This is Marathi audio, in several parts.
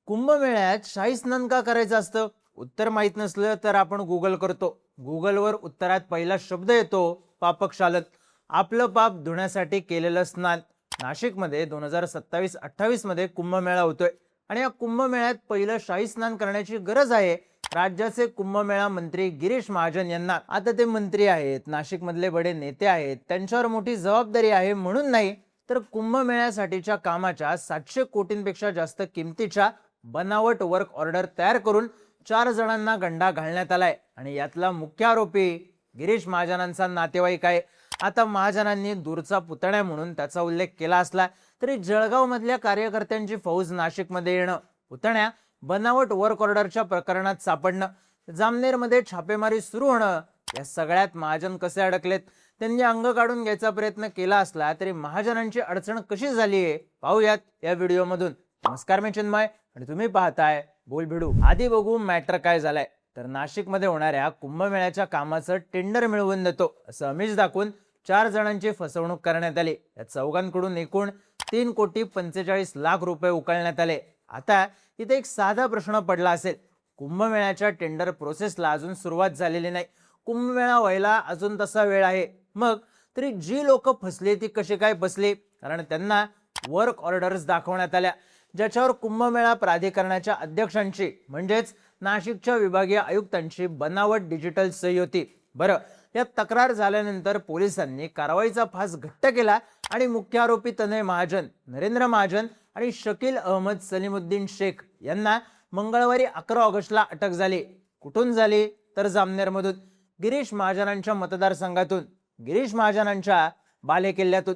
कुंभमेळ्यात शाही स्नान का करायचं असतं? उत्तर माहित नसलं तर आपण गुगल करतो. गुगलवर उत्तरात पहिला शब्द येतो पापक्षालन. आपलं पाप धुण्यासाठी केलेलं स्नान. नाशिकमध्ये 2027-28 मध्ये कुंभमेळा होतोय आणि या कुंभमेळ्यात पहिलं शाही स्नान करण्याची गरज आहे. राज्याचे कुंभमेळा मंत्री गिरीश महाजन यांना. आता ते मंत्री आहेत, नाशिकमधले बडे नेते आहेत, त्यांच्यावर मोठी जबाबदारी आहे म्हणून नाही तर कुंभमेळ्यासाठीच्या कामाच्या 700 कोटींपेक्षा जास्त किमतीच्या बनावट वर्क ऑर्डर तयार करून 4 जणांना गंडा घालण्यात आलाय आणि यातला मुख्य आरोपी गिरीश महाजनांचा नातेवाईक आहे. आता महाजनांनी दूरचा पुतण्या म्हणून त्याचा उल्लेख केला असला तरी जळगाव मधल्या कार्यकर्त्यांची फौज नाशिकमध्ये येणं, पुतण्या बनावट वर्क ऑर्डरच्या प्रकरणात सापडणं, जामनेरमध्ये छापेमारी सुरू होणं, या सगळ्यात महाजन कसे अडकलेत? त्यांनी अंग काढून घ्यायचा प्रयत्न केला असला तरी महाजनांची अडचण कशी झाली आहे पाहूयात या व्हिडिओमधून. नमस्कार, मी चिन्मय आणि तुम्ही पाहताय बोलभिडू. आधी बघू मॅटर काय झालाय. तर नाशिकमध्ये होणाऱ्या कुंभमेळ्याच्या कामाचं टेंडर मिळवून देतो असं आमिष दाखवून 4 जणांची फसवणूक करण्यात आली. या चौघांकडून एकूण 3,45,00,000 रुपये उकळण्यात आले. आता इथे एक साधा प्रश्न पडला असेल, कुंभमेळ्याच्या टेंडर प्रोसेसला अजून सुरुवात झालेली नाही, कुंभमेळा व्हायला अजून तसा वेळ आहे, मग तरी जी लोक फसली ती कशी काय फसली? कारण त्यांना वर्क ऑर्डर्स दाखवण्यात आल्या ज्याच्यावर कुंभमेळा प्राधिकरणाच्या अध्यक्षांची म्हणजेच नाशिकच्या विभागीय आयुक्तांची बनावट डिजिटल सही होती. बरं, या तक्रार झाल्यानंतर पोलिसांनी कारवाईचा फास घट्ट केला आणि मुख्य आरोपी तनय महाजन, नरेंद्र महाजन आणि शकील अहमद सलीमुद्दीन शेख यांना मंगळवारी 11 ऑगस्टला अटक झाली. कुठून झाली? तर जामनेरमधून, गिरीश महाजनांच्या मतदारसंघातून, गिरीश महाजनांच्या बालेकिल्ल्यातून.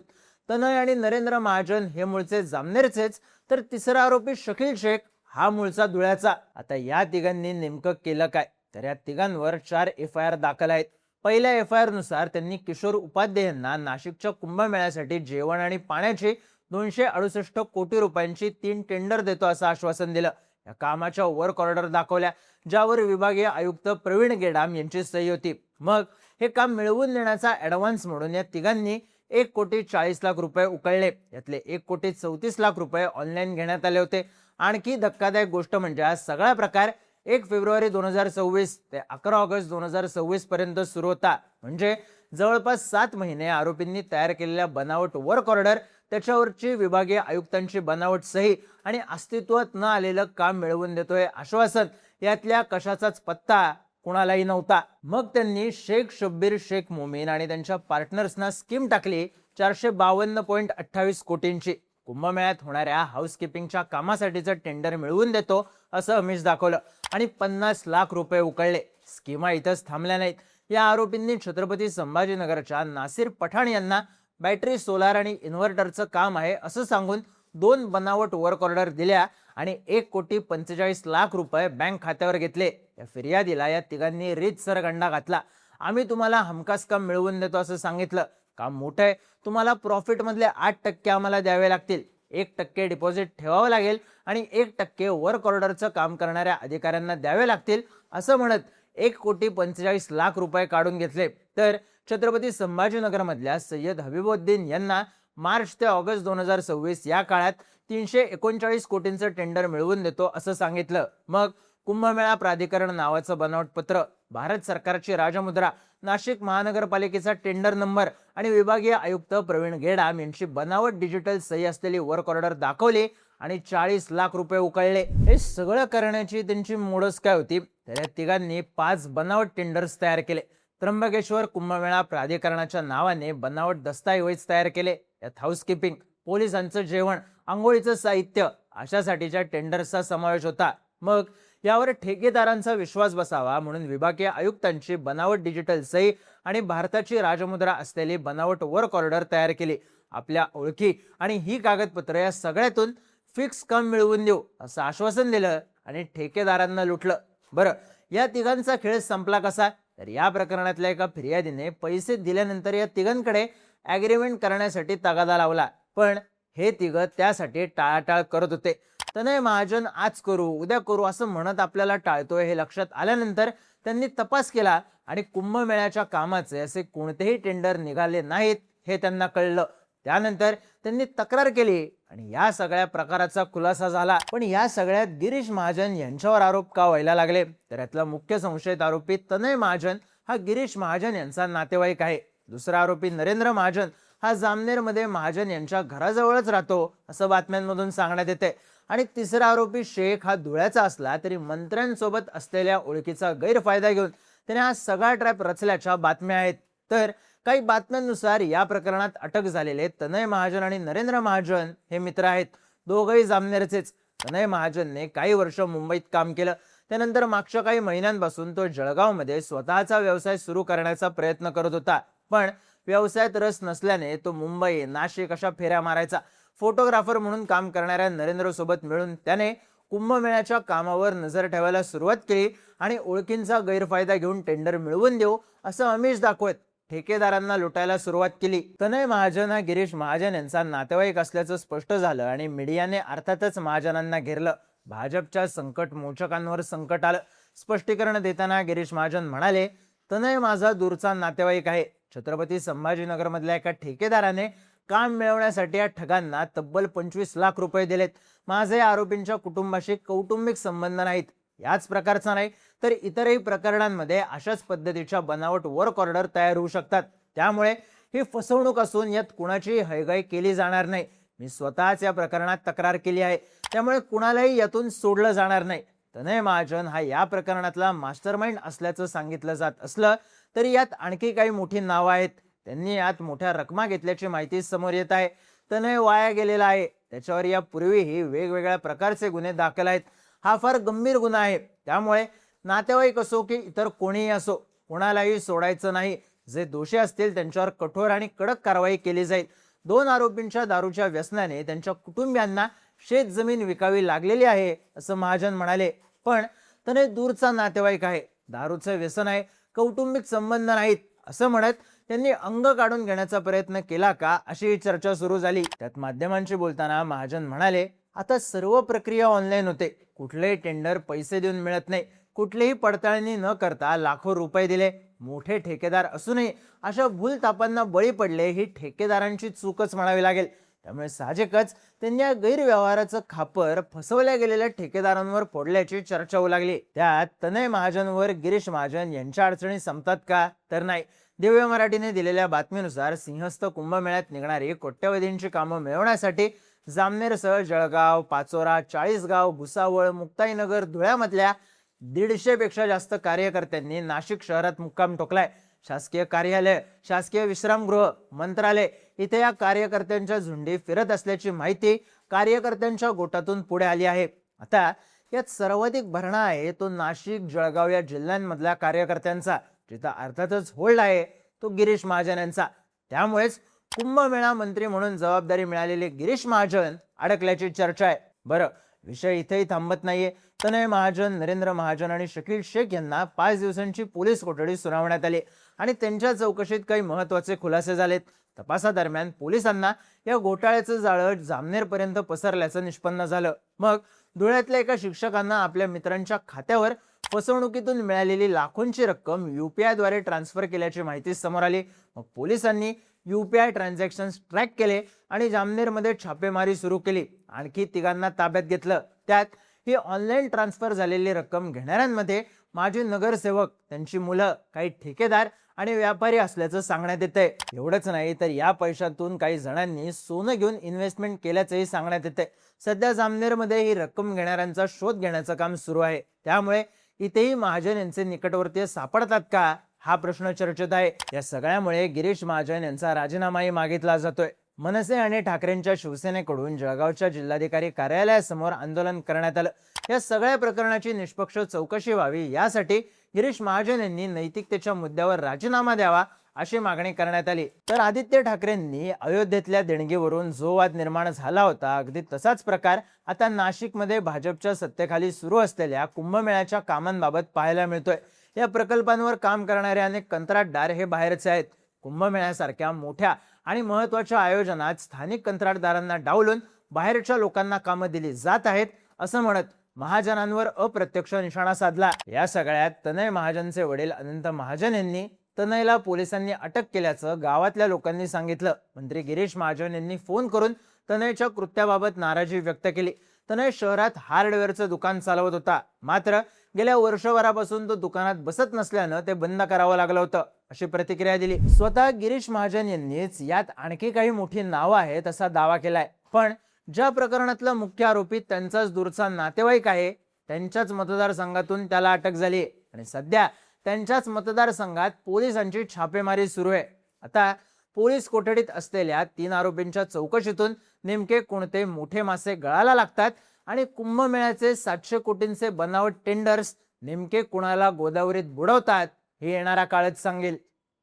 तनय आणि नरेंद्र महाजन हे मूळचे जामनेरचेच, तर तिसरा आरोपी शकील शेख हा मूळचा धुळ्याचा. आता या तिघांनी नेमकं केलं काय? तर या तिघांवर 4 FIR दाखल आहेत. पहिल्या FIR नुसार त्यांनी किशोर उपाध्ये यांना नाशिकच्या कुंभमेळ्यासाठी जेवण आणि पाण्याची 268 कोटी रुपयांची 3 टेंडर देतो असं आश्वासन दिलं. या कामाच्या वर्क ऑर्डर दाखवल्या ज्यावर विभागीय आयुक्त प्रवीण गेडाम यांची सही होती. मग हे काम मिळवून देण्याचा ऍडव्हान्स म्हणून या तिघांनी 1,40,00,000 रुपये उकळले. यातले 1,34,00,000 रुपये ऑनलाईन घेण्यात आले होते. आणखी धक्कादायक गोष्ट म्हणजे हा सगळा प्रकार 1 फेब्रुवारी 2026 ते 11 ऑगस्ट 2026 पर्यंत सुरू होता. म्हणजे जवळपास 7 महिने आरोपींनी तयार केलेल्या बनावट वर्क ऑर्डर, त्याच्यावरची विभागीय आयुक्तांची बनावट सही आणि अस्तित्वात न आलेलं काम मिळवून देतोय आश्वासन, यातल्या कशाचाच पत्ता कुणालाही नव्हता. मग त्यांनी शेख शब्बीर शेख मोमीन आणि त्यांच्या पार्टनर्सना स्कीम टाकली 452.28 कोटींची. कुंभमेळ्यात होणाऱ्या हाऊसकीपिंगच्या कामासाठीचं टेंडर मिळवून देतो असं आमिष दाखवलं आणि 50,00,000 रुपये उकळले. स्कीमा इथंच थांबल्या नाहीत. या आरोपींनी छत्रपती संभाजीनगरच्या नासिर पठाण यांना बॅटरी, सोलार आणि इन्व्हर्टरचं काम आहे असं सांगून 2 बनावट वर्क ऑर्डर दिल्या आणि 1,45,00,000 रुपये बँक खात्यावर घेतले. या फिर्यादीला या तिघांनी रीतसर गंडा घातला. आम्ही तुम्हाला हमखास काम मिळवून देतो असं सांगितलं. काम मोठं आहे, तुम्हाला प्रॉफिट मधले 8% आम्हाला द्यावे लागतील, 1% डिपॉझिट ठेवावं लागेल आणि 1% वर्क ऑर्डरचं काम करणाऱ्या अधिकाऱ्यांना द्यावे लागतील असं म्हणत 1,45,00,000 रुपये काढून घेतले. तर छत्रपती संभाजीनगर मधल्या सय्यद हबीबुद्दीन यांना मार्च ते ऑगस्ट 2026 या काळात 339 कोटींचं टेंडर मिळवून देतो असं सांगितलं. मग कुंभमेळा प्राधिकरण नावाचं बनावट पत्र, भारत सरकारची राजमुद्रा, नाशिक महानगरपालिकेचा टेंडर नंबर आणि विभागीय आयुक्त प्रवीण गेडाम यांची बनावट डिजिटल सही असलेली वर्क ऑर्डर दाखवली आणि 40,00,000 रुपये उकळले. हे सगळं करण्याची त्यांची मोडस काय होती? तर या तिघांनी 5 बनावट टेंडर्स तयार केले. त्र्यंबकेश्वर कुंभमेळा प्राधिकरणाच्या नावाने बनावट दस्तऐवज तयार केले. यात हाऊसकीपिंग, पोलिसांचं जेवण, आंघोळीचं साहित्य अशासाठीच्या टेंडर्सचा समावेश होता. मग यावर ठेकेदारांचा विश्वास बसावा म्हणून विभागीय आयुक्तांची बनावट डिजिटल सही आणि भारताची राजमुद्रा असलेली बनावट वर्क ऑर्डर तयार केली. आपल्या ओळखी आणि ही कागदपत्र या सगळ्यातून फिक्स काम मिळवून देऊ असं आश्वासन दिलं आणि ठेकेदारांना लुटलं. बरं, या तिघांचा खेळ संपला कसा? तर या प्रकरणातल्या एका फिर्यादीने पैसे दिल्यानंतर या तिघांकडे ॲग्रीमेंट करण्यासाठी तगादा लावला, पण हे तिघं त्यासाठी टाळाटाळ करत होते. तनय महाजन आज करू उद्या करू असं म्हणत आपल्याला टाळतोय हे लक्षात आल्यानंतर त्यांनी तपास केला आणि कुंभमेळ्याच्या कामाचे असे कोणतेही टेंडर निघाले नाहीत हे त्यांना कळलं. त्यानंतर त्यांनी तक्रार केली आणि या सगळ्या प्रकाराचा खुलासा झाला. पण या सगळ्यात गिरीश महाजन यांच्यावर आरोप का व्हायला लागले, तर यातला मुख्य संशयित आरोपी तनय महाजन हा गिरीश महाजन यांचा नातेवाईक आहे. दुसरा आरोपी नरेंद्र महाजन हा जामनेरमध्ये महाजन यांच्या घराजवळच राहतो असं बातम्यांमधून सांगण्यात येते. आणि तिसरा आरोपी शेख हा धुळ्याचा असला तरी मंत्र्यांसोबत असलेल्या ओळखीचा गैरफायदा घेऊन त्याने हा सगळा ट्रॅप रचल्याच्या बातम्या आहेत. तर काही बातम्यांनुसार या प्रकरणात अटक झालेले तनय महाजन आणि नरेंद्र महाजन हे मित्र आहेत. दोघंही जामनेरचेच. तनय महाजनने काही वर्ष मुंबईत काम केलं. त्यानंतर मागच्या काही महिन्यांपासून तो जळगावमध्ये स्वतःचा व्यवसाय सुरू करण्याचा प्रयत्न करत होता. पण व्यवसायात रस नसल्याने तो मुंबई, नाशिक अशा फेऱ्या मारायचा. फोटोग्राफर म्हणून काम करणाऱ्या नरेंद्र सोबत मिळून त्याने कुंभमेळ्याच्या कामावर नजर ठेवायला सुरुवात केली आणि ओळखींचा गैरफायदा घेऊन टेंडर मिळवून देऊ असं आमिष दाखवत ठेकेदारांना लुटायला सुरुवात केली. तनय महाजन हा गिरीश महाजन यांचा नातेवाईक असल्याचं स्पष्ट झालं आणि मीडियाने अर्थातच महाजनांना घेरलं. भाजपच्या संकट मोचकांवर संकट आलं. स्पष्टीकरण देताना गिरीश महाजन म्हणाले, तनय माझा दूरचा नातेवाईक आहे. छत्रपती संभाजीनगर मधल्या एका ठेकेदाराने काम मिळवण्यासाठी या ठगांना तब्बल 25 लाख रुपये दिलेत. माझे आरोपींच्या कुटुंबाशी कौटुंबिक संबंध नाहीत. याच प्रकारचा नाही तर इतरही प्रकरणांमध्ये अशाच पद्धतीच्या बनावट वर्क ऑर्डर तयार होऊ शकतात. त्यामुळे ही फसवणूक असून यात कुणाची हयगय केली जाणार नाही. मी स्वतःच या प्रकरणात तक्रार केली आहे. त्यामुळे कुणालाही यातून सोडलं जाणार नाही. तनय महाजन हा या प्रकरणातला मास्टरमाइंड असल्याचं सांगितलं जात असलं तरी यात आणखी काही मोठी नावं आहेत. त्यांनी यात मोठ्या रकमा घेतल्याची माहिती समोर येत आहे. तनय वाया गेलेला आहे. त्याच्यावर यापूर्वीही वेगवेगळ्या प्रकारचे गुन्हे दाखल आहेत. हा फार गंभीर गुन्हा आहे. त्यामुळे नातेवाईक असो की इतर कोणीही असो, कोणालाही सोडायचं नाही. जे दोषी असतील त्यांच्यावर कठोर आणि कडक कारवाई केली जाईल. 2 आरोपींच्या दारूच्या व्यसनाने त्यांच्या कुटुंबियांना शेत जमीन विकावी लागलेली आहे असं महाजन म्हणाले. पण तनय दूरचा नातेवाईक आहे, दारूचं व्यसन आहे, कौटुंबिक संबंध नाहीत असं म्हणत त्यांनी अंग काढून घेण्याचा प्रयत्न केला का अशी चर्चा सुरू झाली. त्यात माध्यमांशी बोलताना महाजन म्हणाले, आता सर्व प्रक्रिया ऑनलाईन होते. कुठलेही टेंडर पैसे देऊन मिळत नाही. कुठलीही पडताळणी न करता लाखो रुपये दिले. मोठे ठेकेदार असूनही अशा भूलतापांना बळी पडले ही ठेकेदारांची चूकच म्हणावी लागेल. त्यामुळे साहजिकच त्यांनी या गैरव्यवहाराचं खापर फसवल्या गेलेल्या ठेकेदारांवर फोडल्याची चर्चा होऊ लागली. त्यात तनय महाजनवर गिरीश महाजन यांच्या अडचणी संपतात का, तर नाही. दिव्य मराठीने दिलेल्या बातमीनुसार सिंहस्थ कुंभमेळ्यात निघणारी कोट्यवधींची कामं मिळवण्यासाठी जामनेरसह जळगाव, पाचोरा, चाळीसगाव, भुसावळ, मुक्ताईनगर, धुळ्यामधल्या 150 पेक्षा जास्त कार्यकर्त्यांनी नाशिक शहरात मुक्काम ठोकलाय. शासकीय कार्यालय, शासकीय विश्रामगृह, मंत्रालय इथे या कार्यकर्त्यांच्या झुंडी फिरत असल्याची माहिती कार्यकर्त्यांच्या गोटातून पुढे आली आहे. आता यात सर्वाधिक भरणा आहे तो नाशिक, जळगाव या जिल्ह्यांमधल्या कार्यकर्त्यांचा. जिथं अर्थातच होल्ड आहे तो गिरीश महाजन यांचा. त्यामुळेच कुंभमेळा मंत्री म्हणून जबाबदारी मिळालेले गिरीश महाजन अडकल्याची चर्चा आहे. बरं, विषय इथेही थांबत नाहीये. तनय महाजन, नरेंद्र महाजन आणि शकील शेख यांना 5 दिवसांची पोलीस कोठडी सुनावण्यात आली आणि त्यांच्या चौकशीत काही महत्त्वाचे खुलासे झालेत. तपासादरम्यान पोलिसांना या घोटाळ्याचं जाळं जामनेरपर्यंत पसरल्याचं निष्पन्न झालं. मग धुळ्यातल्या एका शिक्षकांना आपल्या मित्रांच्या खात्यावर फसवणुकीतून मिळालेली लाखोंची रक्कम UPI द्वारे ट्रान्सफर केल्याची माहिती समोर आली. मग पोलिसांनी UPI ट्रान्झॅक्शन्स ट्रॅक केले आणि जामनेरमध्ये छापेमारी सुरू केली. आणखी 3 ताब्यात घेतलं. त्यात ही ऑनलाईन ट्रान्सफर झालेली रक्कम घेणाऱ्यांमध्ये माजी नगरसेवक, त्यांची मुलं, काही ठेकेदार आणि व्यापारी असल्याचं सांगण्यात येतंय. एवढंच नाही तर या पैशातून काही जणांनी सोनं घेऊन इन्व्हेस्टमेंट केल्याचंही सांगण्यात येतंय. सध्या जामनेरमध्ये ही रक्कम घेणाऱ्यांचा शोध घेण्याचं काम सुरू आहे. त्यामुळे इथेही महाजन यांचे निकटवर्तीय सापडतात का हा प्रश्न चर्चेत आहे. या सगळ्यामुळे गिरीश महाजन यांचा राजीनामाही मागितला जातोय. मनसे आणि ठाकरेंच्या शिवसेनेकडून जळगावच्या जिल्हाधिकारी कार्यालयासमोर आंदोलन करण्यात आलं. या सगळ्या प्रकरणाची निष्पक्ष चौकशी व्हावी यासाठी गिरीश महाजन यांनी नैतिकतेच्या मुद्द्यावर राजीनामा द्यावा अशी मागणी करण्यात आली. तर आदित्य ठाकरेंनी अयोध्येतल्या देणगीवरून जो वाद निर्माण झाला होता, अगदी तसाच प्रकार आता नाशिकमध्ये भाजपच्या सत्तेखाली सुरू असलेल्या कुंभमेळ्याच्या कामांबाबत पाहायला मिळतोय. या प्रकल्पांवर काम करणारे अनेक कंत्राटदार हे बाहेरचे आहेत. कुंभमेळ्यासारख्या मोठ्या आणि महत्त्वाच्या आयोजनात स्थानिक कंत्राटदारांना डावलून बाहेरच्या लोकांना कामं दिली जात आहेत असं म्हणत महाजनांवर अप्रत्यक्ष निशाणा साधला. या सगळ्यात तनय महाजनचे वडील अनंत महाजन यांनी तनयला पोलिसांनी अटक केल्याचं गावातल्या लोकांनी सांगितलं. मंत्री गिरीश महाजन यांनी फोन करून तनयच्या कृत्याबाबत नाराजी व्यक्त केली. तनय शहरात हार्डवेअरचं दुकान चालवत होता, मात्र गेल्या वर्षभरापासून तो दुकानात बसत नसल्यानं ते बंद करावं लागलं होतं, अशी प्रतिक्रिया दिली. स्वतः गिरीश महाजन यांनीच यात आणखी काही मोठी नावं आहेत असा दावा केलाय. पण ज्या प्रकरणातला मुख्य आरोपी त्यांचाच दूरचा नातेवाईक आहे, त्यांच्याच मतदारसंघातून त्याला अटक झाली आणि सध्या त्यांच्याच मतदारसंघात पोलिसांची छापेमारी सुरू आहे. आता पोलीस कोठडीत असलेल्या 3 आरोपींच्या चौकशीतून नेमके कोणते मोठे मासे गळाला लागतात आणि कुंभमेळ्याचे 700 कोटींचे बनावट टेंडर्स नेमके कुणाला गोदावरीत बुडवतात हे येणारा काळच सांगेल.